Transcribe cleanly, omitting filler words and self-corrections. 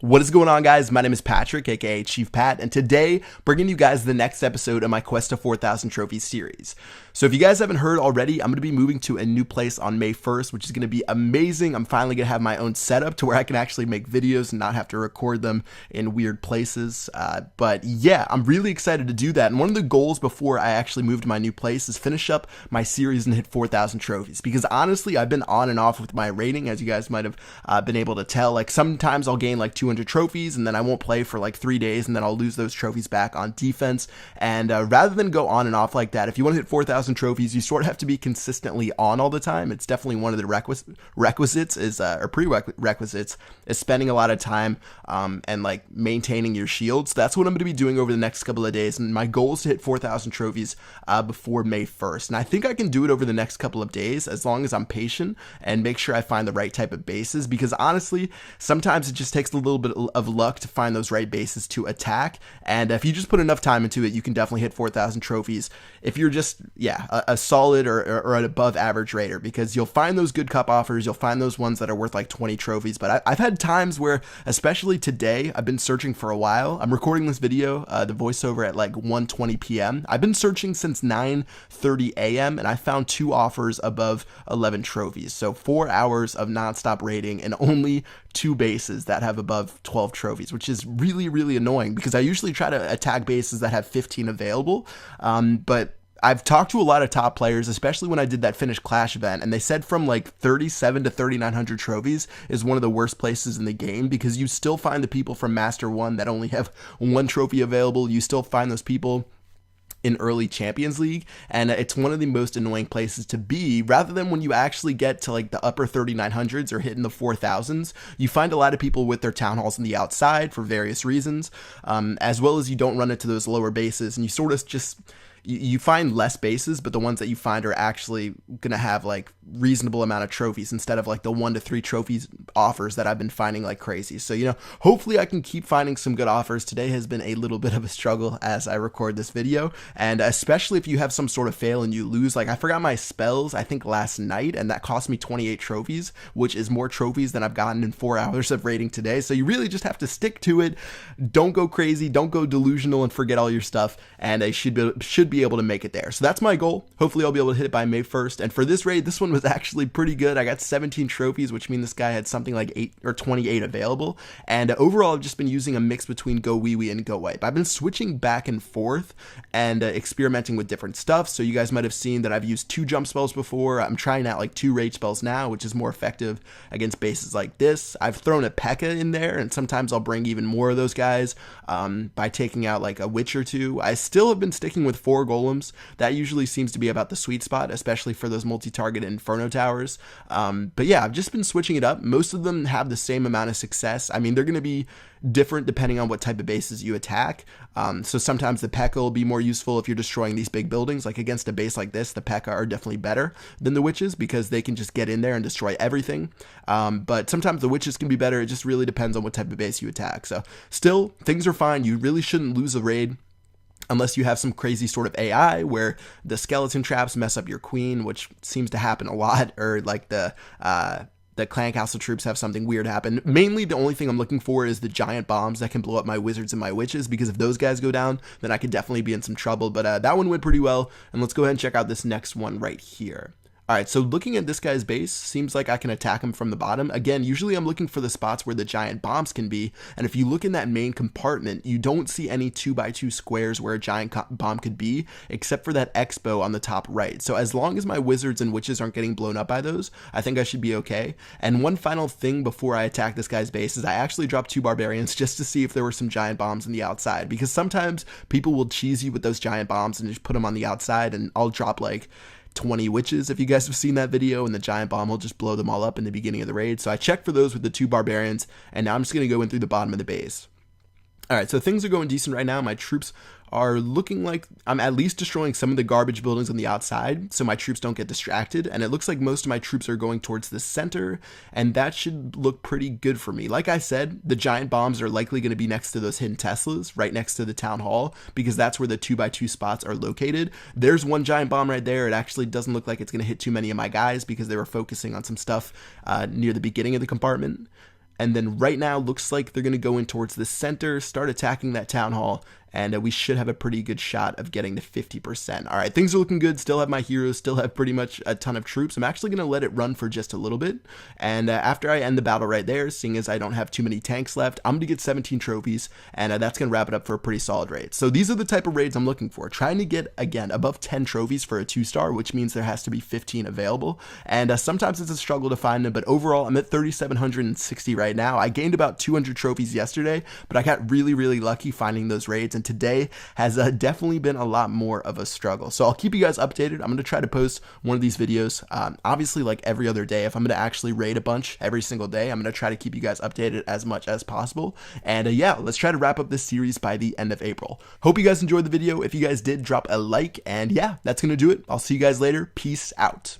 What is going on, guys? My name is Patrick, aka Chief Pat, and today bringing you guys the next episode of my Quest to 4,000 Trophies series. So if you guys haven't heard already, I'm going to be moving to a new place on May 1st, which is going to be amazing. I'm finally going to have my own setup to where I can actually make videos and not have to record them in weird places. But yeah, I'm really excited to do that. And one of the goals before I actually move to my new place is finish up my series and hit 4,000 trophies. Because honestly, I've been on and off with my rating, as you guys might have been able to tell. Like sometimes I'll gain like 200 trophies and then I won't play for like 3 days and then I'll lose those trophies back on defense. And rather than go on and off like that, if you want to hit 4,000 trophies, you sort of have to be consistently on all the time. It's definitely one of the requisites is or prerequisites is spending a lot of time and like maintaining your shields. That's what I'm going to be doing over the next couple of days, and my goal is to hit 4,000 trophies before May 1st. And I think I can do it over the next couple of days as long as I'm patient and make sure I find the right type of bases, because honestly sometimes it just takes a little bit of luck to find those right bases to attack, and if you just put enough time into it, you can definitely hit 4,000 trophies if you're just a solid or an above average raider, because you'll find those good cup offers, you'll find those ones that are worth like 20 trophies. But I've had times where, especially today, I've been searching for a while. I'm recording this video, the voiceover, at like 1:20 p.m. I've been searching since 9:30 a.m. and I found 2 offers above 11 trophies. So 4 hours of nonstop raiding and only 2 bases that have above 12 trophies, which is really, really annoying because I usually try to attack bases that have 15 available. But I've talked to a lot of top players, especially when I did that Finnish Clash event, and they said from like 37 to 3,900 trophies is one of the worst places in the game, because you still find the people from Master 1 that only have 1 trophy available. You still find those people in early Champions League, and it's one of the most annoying places to be. Rather than when you actually get to like the upper 3,900s or hitting the 4,000s, you find a lot of people with their town halls on the outside for various reasons, as well as you don't run into those lower bases, and you sort of just you find less bases, but the ones that you find are actually gonna have like reasonable amount of trophies instead of like the 1 to 3 trophies offers that I've been finding like crazy. So, hopefully I can keep finding some good offers. Today has been a little bit of a struggle as I record this video, and especially if you have some sort of fail and you lose. Like I forgot my spells, I think last night, and that cost me 28 trophies, which is more trophies than I've gotten in 4 hours of raiding today. So you really just have to stick to it. Don't go crazy, don't go delusional and forget all your stuff, and I should be able to make it there. So that's my goal. Hopefully I'll be able to hit it by May 1st. And for this raid, this one was actually pretty good. I got 17 trophies, which means this guy had something like 8 or 28 available. And overall, I've just been using a mix between Go Wee Wee and Go Wipe. I've been switching back and forth and experimenting with different stuff. So you guys might have seen that I've used 2 jump spells before. I'm trying out like 2 rage spells now, which is more effective against bases like this. I've thrown a P.E.K.K.A in there, and sometimes I'll bring even more of those guys by taking out like a witch or 2. I still have been sticking with 4 golems. That usually seems to be about the sweet spot, especially for those multi-target Inferno towers. But yeah, I've just been switching it up. Most of them have the same amount of success. I mean, they're going to be different depending on what type of bases you attack. So sometimes the P.E.K.K.A will be more useful if you're destroying these big buildings. Like against a base like this, the P.E.K.K.A are definitely better than the witches because they can just get in there and destroy everything. But sometimes the witches can be better. It just really depends on what type of base you attack. So still, things are fine. You really shouldn't lose a raid unless you have some crazy sort of AI where the skeleton traps mess up your queen, which seems to happen a lot, or like the clan castle troops have something weird happen. Mainly the only thing I'm looking for is the giant bombs that can blow up my wizards and my witches, because if those guys go down, then I could definitely be in some trouble. But that one went pretty well, and let's go ahead and check out this next one right here. Alright, so looking at this guy's base, seems like I can attack him from the bottom. Again, usually I'm looking for the spots where the giant bombs can be, and if you look in that main compartment, you don't see any 2x2 squares where a giant bomb could be, except for that X-bow on the top right. So as long as my wizards and witches aren't getting blown up by those, I think I should be okay. And one final thing before I attack this guy's base is I actually dropped 2 barbarians just to see if there were some giant bombs on the outside, because sometimes people will cheese you with those giant bombs and just put them on the outside, and I'll drop like 20 witches, if you guys have seen that video, and the giant bomb will just blow them all up in the beginning of the raid. So I checked for those with the 2 barbarians, and now I'm just going to go in through the bottom of the base. Alright, so things are going decent right now. My troops are looking like I'm at least destroying some of the garbage buildings on the outside, so my troops don't get distracted, and it looks like most of my troops are going towards the center, and that should look pretty good for me. Like I said, the giant bombs are likely going to be next to those hidden Teslas, right next to the town hall, because that's where the 2x2 spots are located. There's one giant bomb right there. It actually doesn't look like it's going to hit too many of my guys because they were focusing on some stuff near the beginning of the compartment. And then right now, looks like they're going to go in towards the center, start attacking that town hall, and we should have a pretty good shot of getting to 50%. All right, things are looking good. Still have my heroes, still have pretty much a ton of troops. I'm actually going to let it run for just a little bit. And after I end the battle right there, seeing as I don't have too many tanks left, I'm going to get 17 trophies, and that's going to wrap it up for a pretty solid raid. So these are the type of raids I'm looking for. Trying to get, again, above 10 trophies for a 2-star, which means there has to be 15 available. And sometimes it's a struggle to find them, but overall, I'm at 3,760 right now. I gained about 200 trophies yesterday, but I got really, really lucky finding those raids, and today has definitely been a lot more of a struggle. So I'll keep you guys updated. I'm going to try to post one of these videos, obviously like every other day. If I'm going to actually raid a bunch every single day, I'm going to try to keep you guys updated as much as possible. And yeah, let's try to wrap up this series by the end of April. Hope you guys enjoyed the video. If you guys did, drop a like, and yeah, that's going to do it. I'll see you guys later. Peace out.